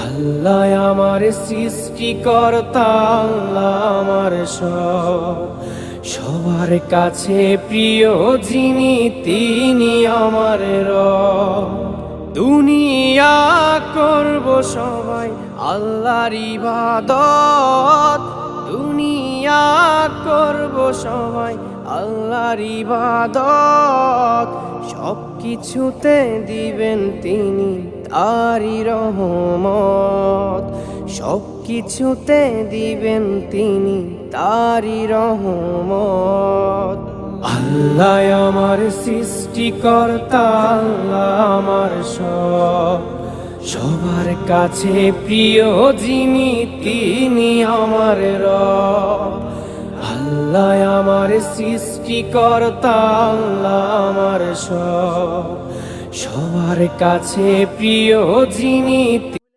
আল্লাহ আমার সৃষ্টিকর্তা, আল্লাহ আমার সবার কাছে প্রিয় যিনি, তিনি আমার রব। দুনিয়া করব সবাই আল্লাহর ইবাদত, দুনিয়া করব সবাই আল্লাহর ইবাদত। সব কিছুতে দিবেন তিনি তারি রহমত, সব কিছুতে দিবেন তিনি তারি রহমত। আল্লাহ আমার সৃষ্টিকর্তা, আল্লাহ আমার সবার কাছে প্রিয় যিনি, তিনি আমার রব। আল্লাহ আমার সৃষ্টিকর্তা, আল্লাহ আমার সবার কাছে প্রিয় যিনি।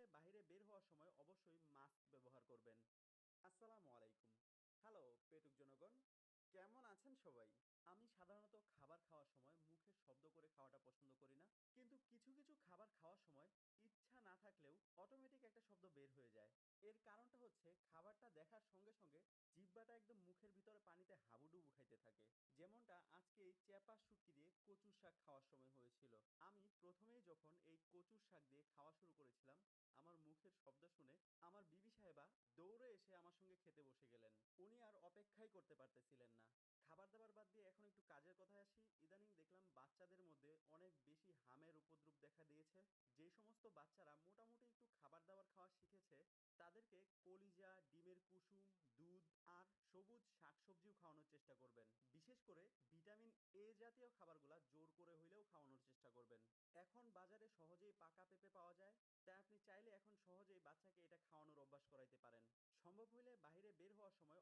বাইরে বের হওয়ার সময় অবশ্যই মাস্ক ব্যবহার করবেন। আসসালামু আলাইকুম। হ্যালো পেটুক জনগণ, কেমন আছেন সবাই? আমি সাধারণত খাবার খাওয়ার সময় মুখে শব্দ করে খাওয়াটা পছন্দ করি না, কিন্তু কিছু কিছু খাবার খাওয়ার সময় ইচ্ছা না থাকলেও অটোমেটিক একটা শব্দ বের হয়ে যায়। এর কারণটা হচ্ছে খাবারটা দেখার সঙ্গে সঙ্গে জিহ্বাটা একদম মুখের ভিতরে পানিতে হাবুডুবু খাইতে থাকে। যেমনটা আজকে এই চেপা শুটকি দিয়ে কচুর শাক খাওয়ার সময় হয়েছিল। আমি প্রথমেই যখন এই কচুর শাক দিয়ে খাওয়া শুরু করেছিলাম, আমার মুখের শব্দ শুনে আমার বিবি সাহেবা দৌড়ে এসে আমার সঙ্গে খেতে বসে গেলেন। উনি আর অপেক্ষাই করতে পারতেছিলেন না। খাবার দাবার বাদ দিয়ে এখন একটু কাজের কথায় আসি। ইদানিং দেখলাম বাচ্চাদের মধ্যে অনেক বেশি হামের উপদ্রব দেখা দিয়েছে। যে সমস্ত বাচ্চারা মোটামুটি একটু খাবার দাবার খাওয়া শিখেছে, তাদেরকে কলিজা, ডিমের কুসুম, দুধ আর সবুজ শাকসবজিও খাওয়ানোর চেষ্টা করবেন। বিশেষ করে ভিটামিন এ জাতীয় খাবারগুলা জোর করে হইলেও খাওয়ানোর চেষ্টা করবেন। এখন বাজারে সহজেই পাকা পেঁপে পাওয়া যায়, তাই আপনি চাইলে এখন সহজেই বাচ্চাকে এটা খাওয়ানোর অভ্যাস করাইতে পারেন। সম্ভব হইলে বাইরে বের হওয়ার সময়